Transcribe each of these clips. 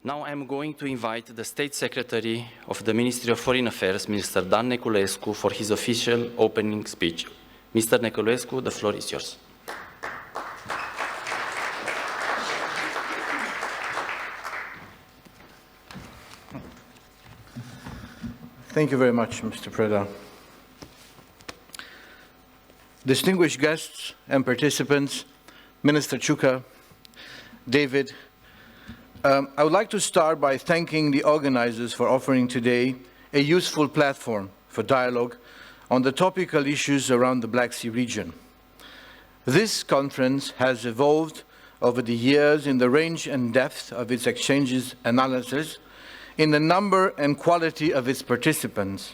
Now I am going to invite the State Secretary of the Ministry of Foreign Affairs, Mr. Dan Neculescu, for his official opening speech. Mr. Neculescu, the floor is yours. Thank you very much, Mr. Preda. Distinguished guests and participants, Minister Ciucă, David, I would like to start by thanking the organizers for offering today a useful platform for dialogue on the topical issues around the Black Sea region. This conference has evolved over the years in the range and depth of its exchanges analysis, in the number and quality of its participants.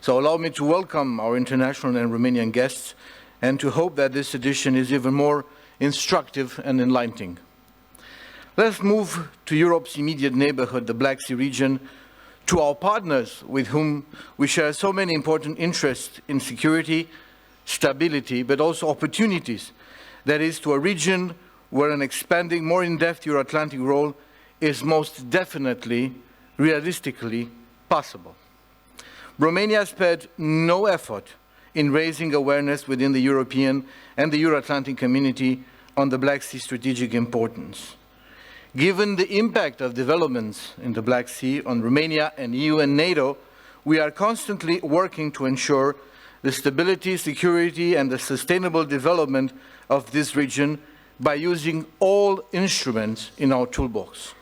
So allow me to welcome our international and Romanian guests and to hope that this edition is even more instructive and enlightening. Let's move to Europe's immediate neighborhood, the Black Sea region, to our partners with whom we share so many important interests in security, stability, but also opportunities. That is, to a region where an expanding, more in-depth Euro-Atlantic role is most definitely, realistically possible. Romania spared no effort in raising awareness within the European and the Euro-Atlantic community on the Black Sea strategic importance. Given the impact of developments in the Black Sea on Romania and EU and NATO, we are constantly working to ensure the stability, security, and the sustainable development of this region by using all instruments in our toolbox.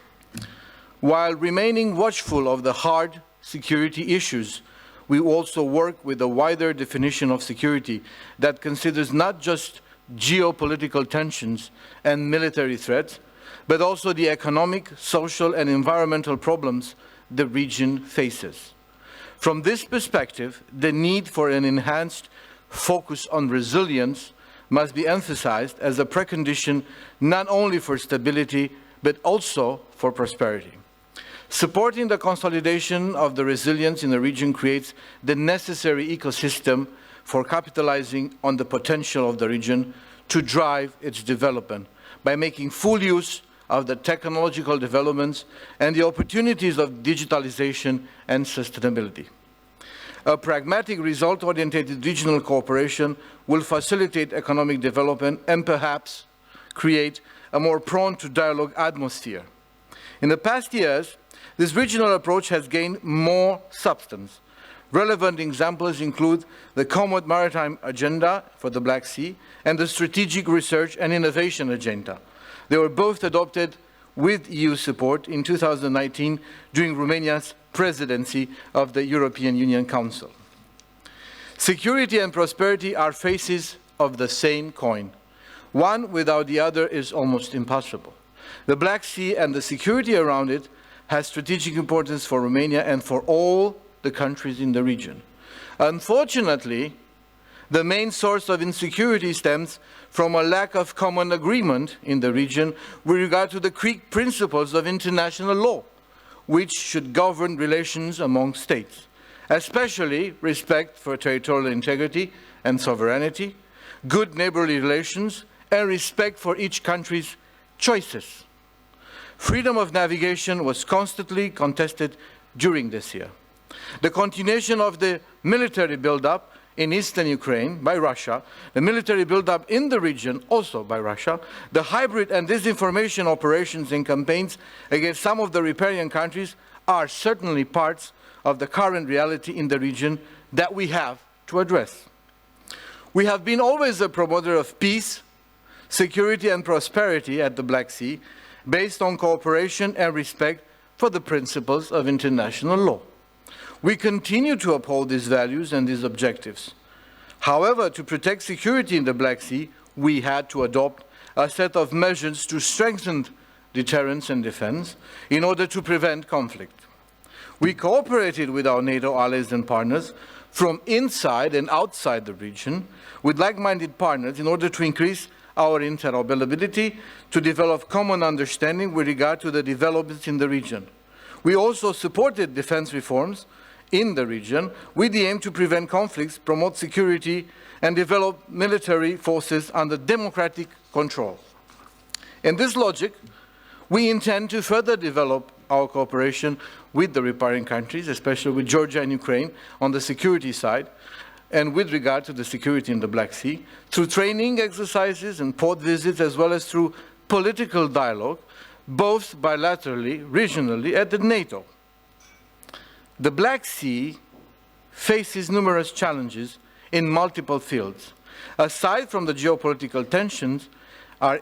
While remaining watchful of the hard security issues, we also work with a wider definition of security that considers not just geopolitical tensions and military threats, but also the economic, social, and environmental problems the region faces. From this perspective, the need for an enhanced focus on resilience must be emphasized as a precondition not only for stability, but also for prosperity. Supporting the consolidation of the resilience in the region creates the necessary ecosystem for capitalizing on the potential of the region to drive its development by making full use of the technological developments and the opportunities of digitalization and sustainability. A pragmatic, result-oriented regional cooperation will facilitate economic development and perhaps create a more prone to dialogue atmosphere. In the past years, this regional approach has gained more substance. Relevant examples include the Common Maritime Agenda for the Black Sea and the Strategic Research and Innovation Agenda. They were both adopted with EU support in 2019 during Romania's presidency of the European Union Council. Security and prosperity are faces of the same coin. One without the other is almost impossible. The Black Sea and the security around it has strategic importance for Romania and for all the countries in the region. Unfortunately, the main source of insecurity stems from a lack of common agreement in the region with regard to the principles of international law, which should govern relations among states, especially respect for territorial integrity and sovereignty, good neighborly relations, and respect for each country's choices. Freedom of navigation was constantly contested during this year. The continuation of the military buildup in eastern Ukraine by Russia, the military buildup in the region also by Russia, the hybrid and disinformation operations and campaigns against some of the riparian countries are certainly parts of the current reality in the region that we have to address. We have been always a promoter of peace, security and prosperity at the Black Sea, based on cooperation and respect for the principles of international law. We continue to uphold these values and these objectives. However, to protect security in the Black Sea, we had to adopt a set of measures to strengthen deterrence and defense in order to prevent conflict. We cooperated with our NATO allies and partners from inside and outside the region with like-minded partners in order to increase our interoperability, to develop common understanding with regard to the developments in the region. We also supported defense reforms in the region with the aim to prevent conflicts, promote security, and develop military forces under democratic control. In this logic, we intend to further develop our cooperation with the riparian countries, especially with Georgia and Ukraine, on the security side, and with regard to the security in the Black Sea, through training exercises and port visits, as well as through political dialogue, both bilaterally, regionally, and at NATO. The Black Sea faces numerous challenges in multiple fields. Aside from the geopolitical tensions,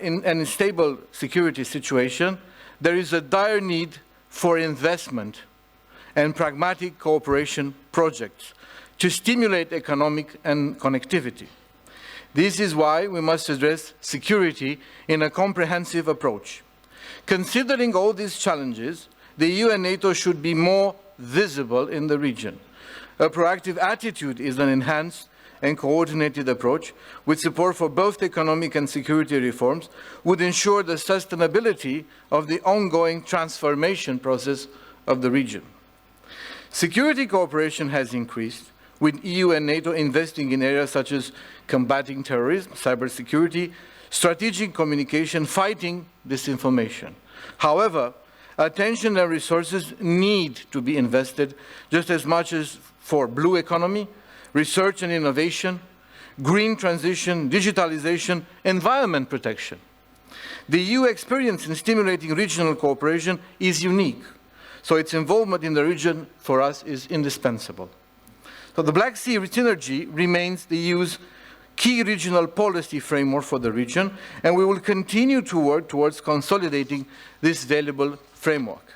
in an unstable security situation, there is a dire need for investment and pragmatic cooperation projects to stimulate economic and connectivity. This is why we must address security in a comprehensive approach. Considering all these challenges, the EU and NATO should be more visible in the region. A proactive attitude is an enhanced and coordinated approach with support for both economic and security reforms would ensure the sustainability of the ongoing transformation process of the region. Security cooperation has increased, with EU and NATO investing in areas such as combating terrorism, cybersecurity, strategic communication, fighting disinformation. However, attention and resources need to be invested just as much as for blue economy, research and innovation, green transition, digitalization, environment protection. The EU experience in stimulating regional cooperation is unique, so its involvement in the region for us is indispensable. So the Black Sea synergy remains the EU's key regional policy framework for the region, and we will continue to work towards consolidating this valuable framework.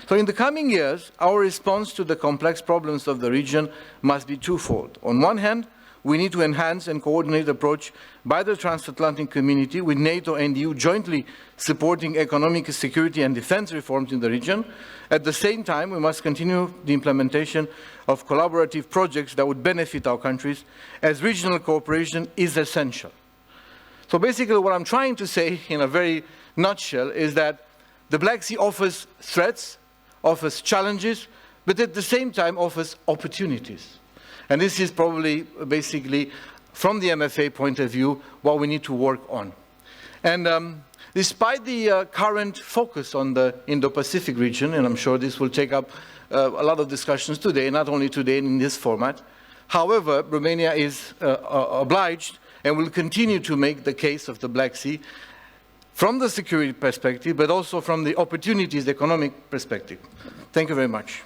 So in the coming years, our response to the complex problems of the region must be twofold. On one hand, we need to enhance and coordinate approach by the transatlantic community with NATO and EU jointly supporting economic security and defense reforms in the region. At the same time, we must continue the implementation of collaborative projects that would benefit our countries, as regional cooperation is essential. So basically what I'm trying to say in a very nutshell is that the Black Sea offers threats, offers challenges, but at the same time offers opportunities. And this is probably basically, from the MFA point of view, what we need to work on. And despite the current focus on the Indo-Pacific region, and I'm sure this will take up a lot of discussions today, not only today in this format, however, Romania is obliged and will continue to make the case of the Black Sea from the security perspective, but also from the opportunities, economic perspective. Thank you very much.